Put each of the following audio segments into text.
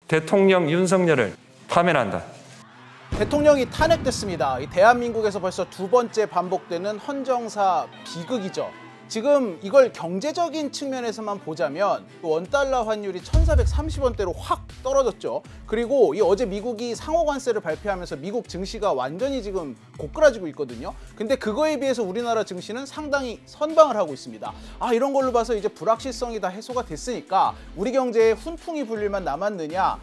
대통령 윤석열을 파면한다. 대통령이 탄핵됐습니다. 이 대한민국에서 벌써 두 번째 반복되는 헌정사 비극이죠. 지금 이걸 경제적인 측면에서만 보자면 원달러 환율이 1,430원대로 확 떨어졌죠. 그리고 이 어제 미국이 상호관세를 발표하면서 미국 증시가 완전히 지금 고꾸라지고 있거든요. 근데 그거에 비해서 우리나라 증시는 상당히 선방을 하고 있습니다. 이런 걸로 봐서 이제 불확실성이 다 해소가 됐으니까 우리 경제에 훈풍이 불 일만 남았느냐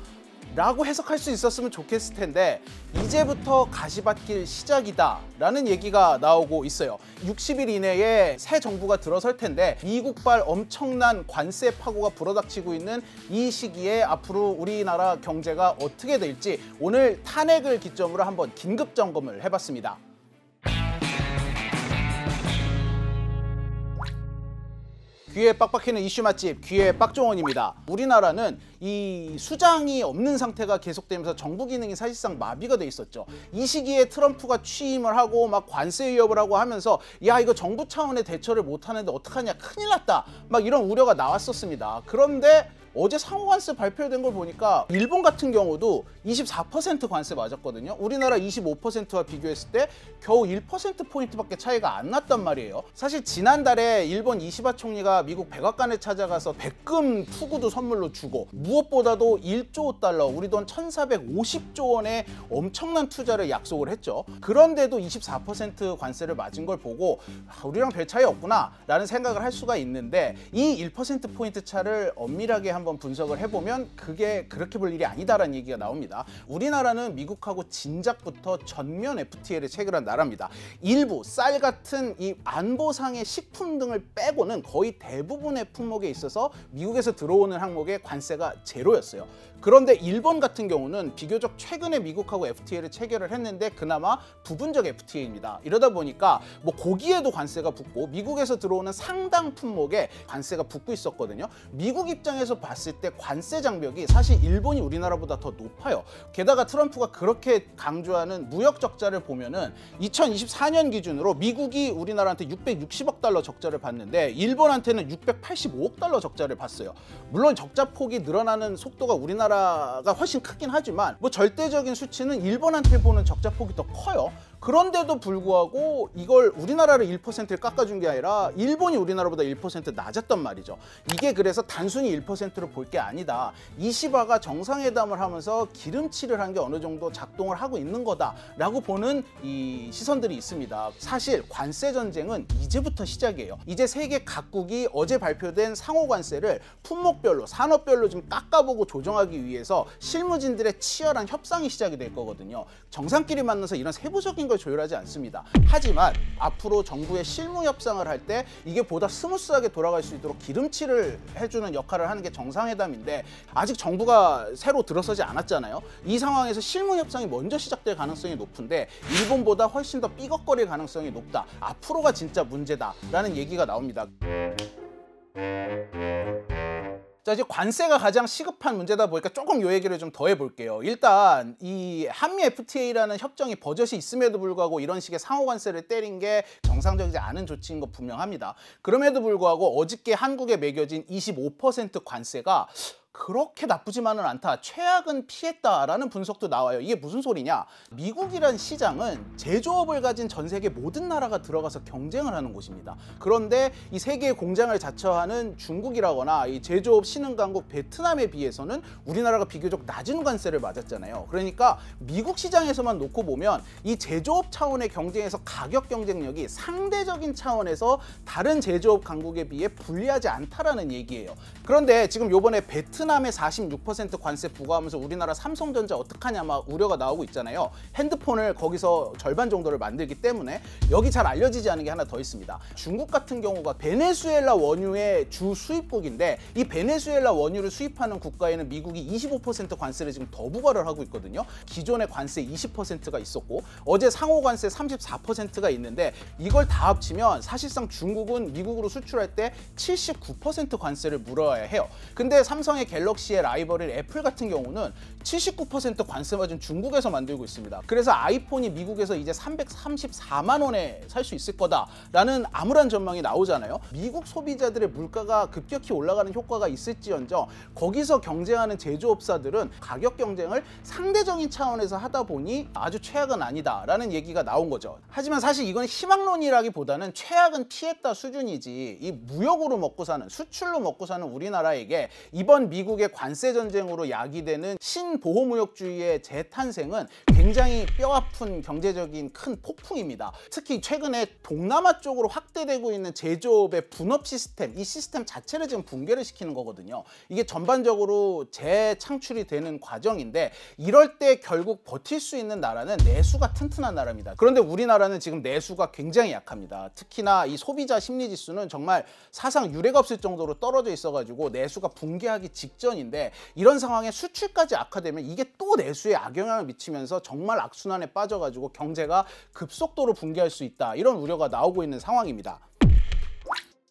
라고 해석할 수 있었으면 좋겠을 텐데 이제부터 가시밭길 시작이다 라는 얘기가 나오고 있어요. 60일 이내에 새 정부가 들어설 텐데 미국발 엄청난 관세 파고가 불어닥치고 있는 이 시기에 앞으로 우리나라 경제가 어떻게 될지 오늘 탄핵을 기점으로 한번 긴급 점검을 해봤습니다. 귀에 빡빡히는 이슈 맛집 귀에 빡종원입니다. 우리나라는 이 수장이 없는 상태가 계속되면서 정부 기능이 사실상 마비가 돼 있었죠. 이 시기에 트럼프가 취임을 하고 막 관세 위협을 하고 하면서 야 이거 정부 차원의 대처를 못하는데 어떡하냐 큰일 났다 막 이런 우려가 나왔었습니다. 그런데 어제 상호관세 발표된 걸 보니까 일본 같은 경우도 24% 관세 맞았거든요. 우리나라 25%와 비교했을 때 겨우 1%포인트밖에 차이가 안 났단 말이에요. 사실 지난달에 일본 이시바 총리가 미국 백악관에 찾아가서 백금 투구도 선물로 주고 무엇보다도 1조 달러, 우리 돈 1,450조 원의 엄청난 투자를 약속을 했죠. 그런데도 24% 관세를 맞은 걸 보고 우리랑 별 차이 없구나 라는 생각을 할 수가 있는데 이 1%포인트 차를 엄밀하게 한번 분석을 해보면 그게 그렇게 볼 일이 아니다라는 얘기가 나옵니다. 우리나라는 미국하고 진작부터 전면 FTA를 체결한 나라입니다. 일부 쌀 같은 이 안보상의 식품 등을 빼고는 거의 대부분의 품목에 있어서 미국에서 들어오는 항목의 관세가 제로였어요. 그런데 일본 같은 경우는 비교적 최근에 미국하고 FTA를 체결을 했는데 그나마 부분적 FTA입니다. 이러다 보니까 뭐 고기에도 관세가 붙고 미국에서 들어오는 상당 품목에 관세가 붙고 있었거든요. 미국 입장에서 봤을 때 관세 장벽이 사실 일본이 우리나라보다 더 높아요. 게다가 트럼프가 그렇게 강조하는 무역 적자를 보면은 2024년 기준으로 미국이 우리나라한테 660억 달러 적자를 받는데 일본한테는 685억 달러 적자를 받았어요. 물론 적자 폭이 늘어나는 속도가 우리나라가 훨씬 크긴 하지만 뭐 절대적인 수치는 일본한테 보는 적자 폭이 더 커요. 그런데도 불구하고 이걸 우리나라를 1%를 깎아준 게 아니라 일본이 우리나라보다 1% 낮았단 말이죠. 이게 그래서 단순히 1%를 볼 게 아니다. 이시바가 정상회담을 하면서 기름칠을 한 게 어느 정도 작동을 하고 있는 거다라고 보는 이 시선들이 있습니다. 사실 관세 전쟁은 이제부터 시작이에요. 이제 세계 각국이 어제 발표된 상호 관세를 품목별로 산업별로 좀 깎아보고 조정하기 위해서 실무진들의 치열한 협상이 시작이 될 거거든요. 정상끼리 만나서 이런 세부적인 걸 조율하지 않습니다. 하지만 앞으로 정부의 실무 협상을 할 때 이게 보다 스무스하게 돌아갈 수 있도록 기름칠을 해주는 역할을 하는 게 정상회담인데 아직 정부가 새로 들어서지 않았잖아요. 이 상황에서 실무 협상이 먼저 시작될 가능성이 높은데 일본보다 훨씬 더 삐걱거릴 가능성이 높다. 앞으로가 진짜 문제다라는 얘기가 나옵니다. 자, 이제 관세가 가장 시급한 문제다 보니까 조금 요 얘기를 좀 더 해볼게요. 일단 이 한미 FTA라는 협정이 버젓이 있음에도 불구하고 이런 식의 상호 관세를 때린 게 정상적이지 않은 조치인 거 분명합니다. 그럼에도 불구하고 어저께 한국에 매겨진 25% 관세가 그렇게 나쁘지만은 않다. 최악은 피했다라는 분석도 나와요. 이게 무슨 소리냐? 미국이란 시장은 제조업을 가진 전 세계 모든 나라가 들어가서 경쟁을 하는 곳입니다. 그런데 이 세계의 공장을 자처하는 중국이라거나 이 제조업 신흥 강국 베트남에 비해서는 우리나라가 비교적 낮은 관세를 맞았잖아요. 그러니까 미국 시장에서만 놓고 보면 이 제조업 차원의 경쟁에서 가격 경쟁력이 상대적인 차원에서 다른 제조업 강국에 비해 불리하지 않다라는 얘기예요. 그런데 지금 요번에 베트남의 46% 관세 부과하면서 우리나라 삼성전자 어떡하냐 막 우려가 나오고 있잖아요. 핸드폰을 거기서 절반 정도를 만들기 때문에 여기 잘 알려지지 않은 게 하나 더 있습니다. 중국 같은 경우가 베네수엘라 원유의 주 수입국인데 이 베네수엘라 원유를 수입하는 국가에는 미국이 25% 관세를 지금 더 부과를 하고 있거든요. 기존의 관세 20%가 있었고 어제 상호 관세 34%가 있는데 이걸 다 합치면 사실상 중국은 미국으로 수출할 때 79% 관세를 물어야 해요. 근데 삼성의 갤럭시의 라이벌인 애플 같은 경우는 79% 관세 맞은 중국에서 만들고 있습니다. 그래서 아이폰이 미국에서 이제 334만 원에 살 수 있을 거다라는 암울한 전망이 나오잖아요. 미국 소비자들의 물가가 급격히 올라가는 효과가 있을지언정 거기서 경쟁하는 제조업사들은 가격 경쟁을 상대적인 차원에서 하다 보니 아주 최악은 아니다라는 얘기가 나온 거죠. 하지만 사실 이건 희망론이라기보다는 최악은 피했다 수준이지, 이 무역으로 먹고 사는, 수출로 먹고 사는 우리나라에게 이번 미국의 관세 전쟁으로 야기되는 신보호무역주의의 재탄생은 굉장히 뼈아픈 경제적인 큰 폭풍입니다. 특히 최근에 동남아 쪽으로 확대되고 있는 제조업의 분업 시스템, 이 시스템 자체를 지금 붕괴를 시키는 거거든요. 이게 전반적으로 재창출이 되는 과정인데 이럴 때 결국 버틸 수 있는 나라는 내수가 튼튼한 나라입니다. 그런데 우리나라는 지금 내수가 굉장히 약합니다. 특히나 이 소비자 심리지수는 정말 사상 유례가 없을 정도로 떨어져 있어가지고 내수가 붕괴하기 직전인데, 이런 상황에 수출까지 악화되면 이게 또 내수에 악영향을 미치면서 정말 악순환에 빠져가지고 경제가 급속도로 붕괴할 수 있다, 이런 우려가 나오고 있는 상황입니다.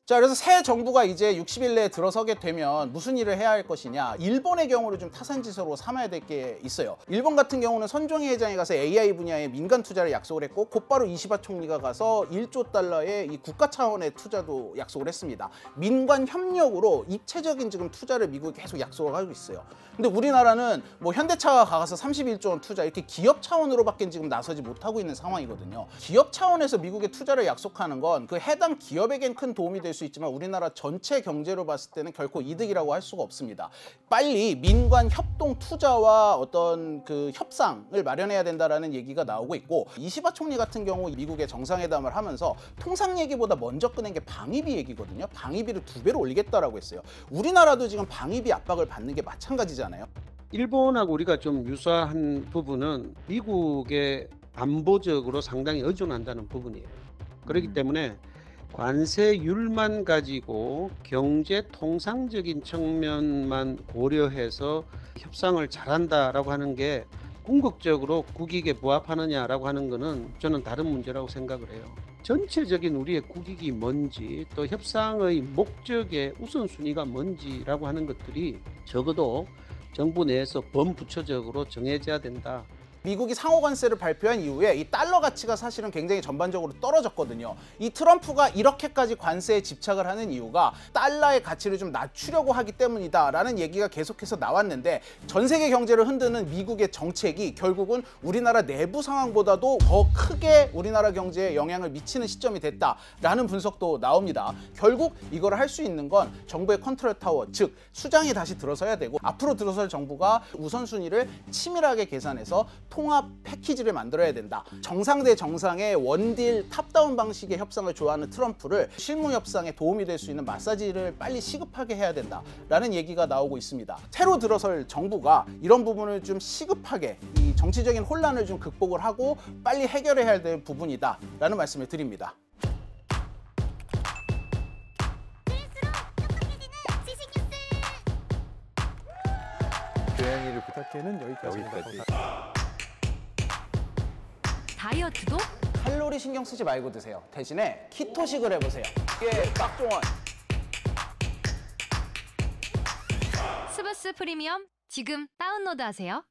자, 그래서 새 정부가 이제 60일 내에 들어서게 되면 무슨 일을 해야 할 것이냐, 일본의 경우를 좀 타산지석으로 삼아야 될 게 있어요. 일본 같은 경우는 선종희 회장이 가서 AI 분야에 민간 투자를 약속을 했고, 곧바로 이시바 총리가 가서 1조 달러의 이 국가 차원의 투자도 약속을 했습니다. 민관 협력으로 입체적인 지금 투자를 미국이 계속 약속을 하고 있어요. 근데 우리나라는 뭐 현대차가 가서 31조 원 투자, 이렇게 기업 차원으로밖에 지금 나서지 못하고 있는 상황이거든요. 기업 차원에서 미국에 투자를 약속하는 건 그 해당 기업에겐 큰 도움이 될 수 있지만 우리나라 전체 경제로 봤을 때는 결코 이득이라고 할 수가 없습니다. 빨리 민관 협동 투자와 어떤 그 협상을 마련해야 된다라는 얘기가 나오고 있고, 이시바 총리 같은 경우 미국의 정상회담을 하면서 통상 얘기보다 먼저 꺼낸 게 방위비 얘기거든요. 방위비를 2배로 올리겠다라고 했어요. 우리나라도 지금 방위비 압박을 받는 게 마찬가지잖아요. 일본하고 우리가 좀 유사한 부분은 미국의 안보적으로 상당히 의존한다는 부분이에요. 그렇기 때문에 관세율만 가지고 경제 통상적인 측면만 고려해서 협상을 잘한다라고 하는 게 궁극적으로 국익에 부합하느냐라고 하는 거는 저는 다른 문제라고 생각을 해요. 전체적인 우리의 국익이 뭔지, 또 협상의 목적의 우선순위가 뭔지라고 하는 것들이 적어도 정부 내에서 범부처적으로 정해져야 된다. 미국이 상호 관세를 발표한 이후에 이 달러 가치가 사실은 굉장히 전반적으로 떨어졌거든요. 이 트럼프가 이렇게까지 관세에 집착을 하는 이유가 달러의 가치를 좀 낮추려고 하기 때문이다라는 얘기가 계속해서 나왔는데, 전 세계 경제를 흔드는 미국의 정책이 결국은 우리나라 내부 상황보다도 더 크게 우리나라 경제에 영향을 미치는 시점이 됐다라는 분석도 나옵니다. 결국 이걸 할 수 있는 건 정부의 컨트롤 타워, 즉 수장이 다시 들어서야 되고, 앞으로 들어설 정부가 우선순위를 치밀하게 계산해서 통합 패키지를 만들어야 된다. 정상 대 정상의 원딜 탑다운 방식의 협상을 좋아하는 트럼프를 실무 협상에 도움이 될 수 있는 마사지를 빨리 시급하게 해야 된다라는 얘기가 나오고 있습니다. 새로 들어설 정부가 이런 부분을 좀 시급하게, 이 정치적인 혼란을 좀 극복을 하고 빨리 해결해야 될 부분이다라는 말씀을 드립니다. 고양이를 부탁해는 여기까지입니다. 다이어트도? 칼로리 신경 쓰지 말고 드세요. 대신에 키토식을 해보세요. 이게 박종원. 스브스 프리미엄 지금 다운로드하세요.